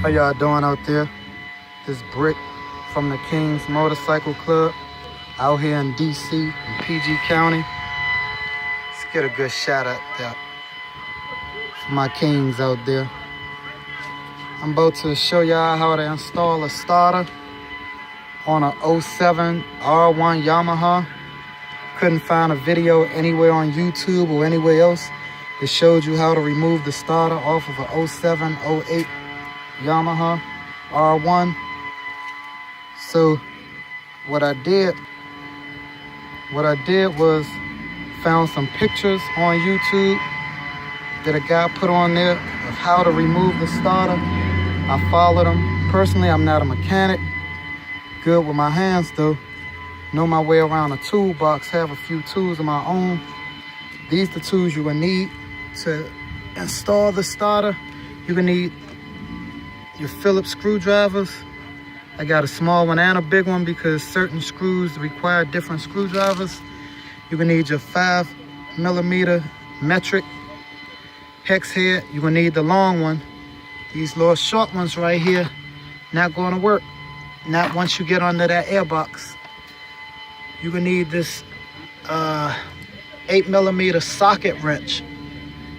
How y'all doing out there? This Brick from the KINGZ Motorcycle Club out here in DC in PG County. Let's get a good shout out there for my kings out there. I'm about to show y'all how to install a starter on a 07 R1 Yamaha. Couldn't find a video anywhere on YouTube or anywhere else that showed you how to remove the starter off of a 07, 08 Yamaha R1. So what I did was found some pictures on YouTube that a guy put on there of how to remove the starter. I followed them. Personally, I'm not a mechanic. Good with my hands though. Know my way around a toolbox, have a few tools of my own. These are the tools you will need to install the starter. You're gonna need your Phillips screwdrivers. I got a small one and a big one because certain screws require different screwdrivers. You're gonna need your 5mm metric hex head. You're gonna need the long one. These little short ones right here, not gonna work. Not once you get under that airbox. You're gonna need this 8mm socket wrench.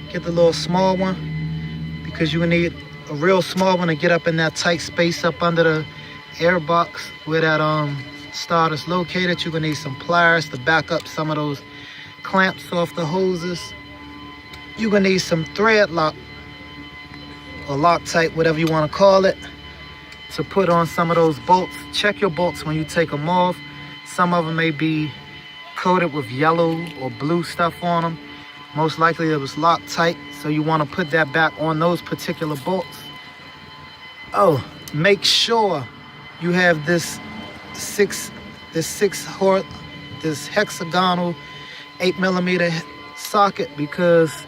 Get the little small one because you're gonna need a real small one to get up in that tight space up under the airbox where that starter's located. You're gonna need some pliers to back up some of those clamps off the hoses. You're gonna need some thread lock or Loctite, whatever you want to call it, to put on some of those bolts. Check your bolts when you take them off. Some of them may be coated with yellow or blue stuff on them. Most likely it was Loctite, so you want to put that back on those particular bolts. Oh, make sure you have this hexagonal 8mm socket because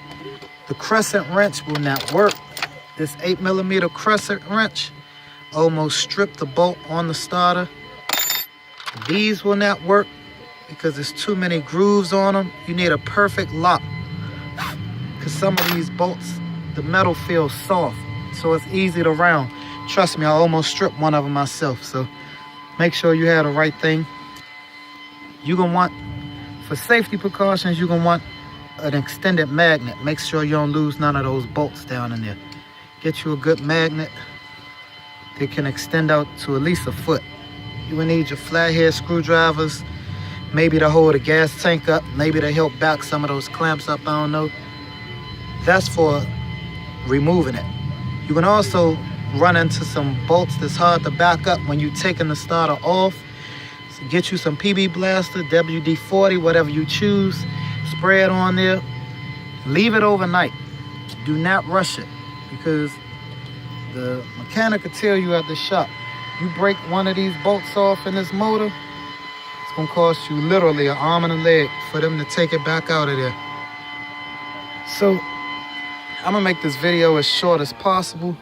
the crescent wrench will not work. This 8mm crescent wrench almost stripped the bolt on the starter. These will not work because there's too many grooves on them. You need a perfect lock because some of these bolts, the metal feels soft, so it's easy to round. Trust me, I almost stripped one of them myself, so make sure you have the right thing. You're gonna want, for safety precautions, you're gonna want an extended magnet. Make sure you don't lose none of those bolts down in there. Get you a good magnet that can extend out to at least a foot. You will need your flathead screwdrivers, maybe to hold the gas tank up, maybe to help back some of those clamps up, I don't know. That's for removing it. You can also run into some bolts that's hard to back up when you're taking the starter off. So get you some PB Blaster, WD-40, whatever you choose, spray it on there. Leave it overnight. Do not rush it because the mechanic will tell you at the shop, you break one of these bolts off in this motor, it's gonna cost you literally an arm and a leg for them to take it back out of there. So I'm gonna make this video as short as possible.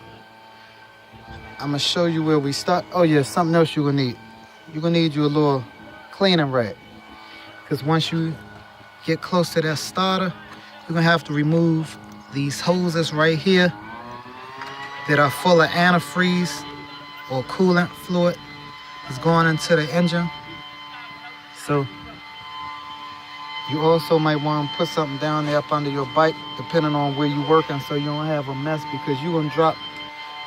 I'm gonna show you where we start. Oh yeah, something else you're gonna need. You're gonna need your little cleaning rag. Because once you get close to that starter, you're gonna have to remove these hoses right here that are full of antifreeze or coolant fluid is going into the engine. So you also might want to put something down there up under your bike depending on where you're working so you don't have a mess because you're going to drop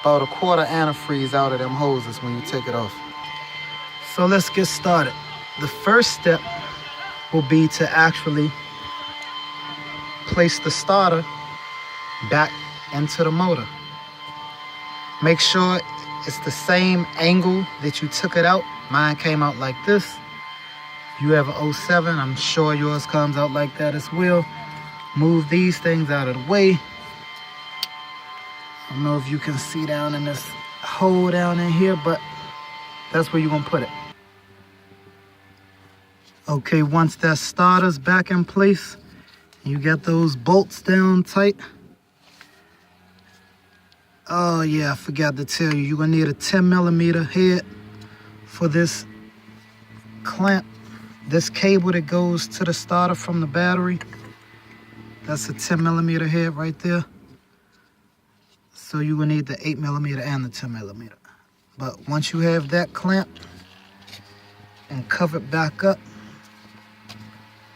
about a quarter antifreeze out of them hoses when you take it off. So let's get started. The first step will be to actually place the starter back into the motor. Make sure it's the same angle that you took it out. Mine came out like this. You have a 07, I'm sure yours comes out like that as well. Move these things out of the way. I don't know if you can see down in this hole down in here, but that's where you're gonna put it. Okay, once that starter's back in place, you got those bolts down tight. Oh yeah, I forgot to tell you, you're gonna need a 10mm head for this clamp, this cable that goes to the starter from the battery. That's a 10mm head right there. So you will need the 8mm and the 10mm. But once you have that clamp and covered back up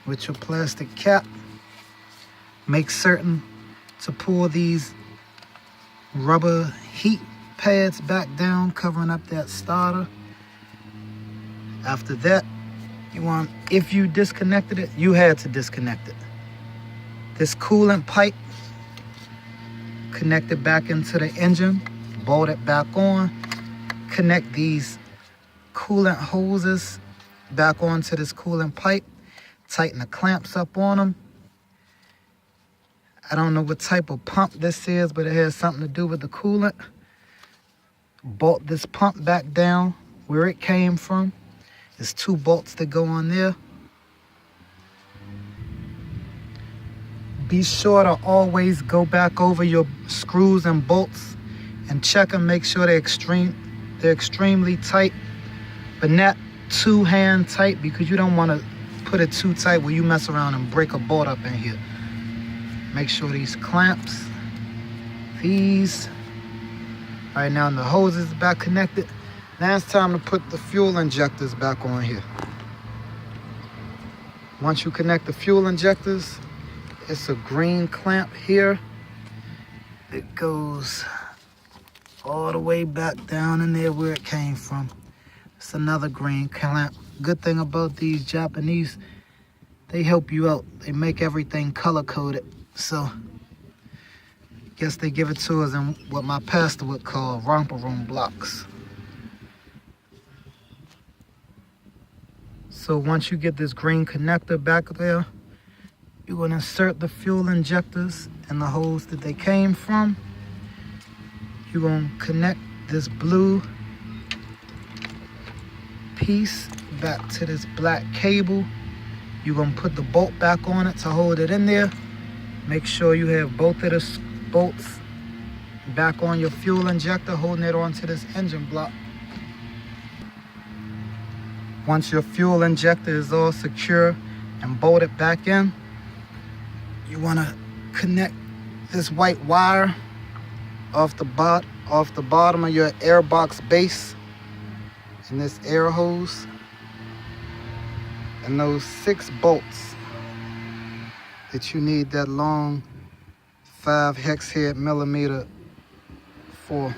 with your plastic cap, make certain to pull these rubber heat pads back down, covering up that starter. After that, if you disconnected it, you had to disconnect it. This coolant pipe, connect it back into the engine, bolt it back on, connect these coolant hoses back onto this coolant pipe, tighten the clamps up on them. I don't know what type of pump this is, but it has something to do with the coolant. Bolt this pump back down where it came from. There's 2 bolts that go on there. Be sure to always go back over your screws and bolts and check them, make sure they're extremely tight, but not too hand tight, because you don't want to put it too tight where you mess around and break a bolt up in here. Make sure these clamps, these, all right, now the hose is back connected. Now it's time to put the fuel injectors back on here. Once you connect the fuel injectors, it's a green clamp here. It goes all the way back down in there where it came from. It's another green clamp. Good thing about these Japanese, they help you out. They make everything color-coded. So, guess they give it to us in what my pastor would call romper room blocks. So once you get this green connector back there, you're going to insert the fuel injectors in the hose that they came from. You're going to connect this blue piece back to this black cable. You're going to put the bolt back on it to hold it in there. Make sure you have both of the bolts back on your fuel injector, holding it onto this engine block. Once your fuel injector is all secure and bolted back in, you want to connect this white wire off the bottom of your airbox base and this air hose, and those 6 bolts that you need that long 5 hex head millimeter for.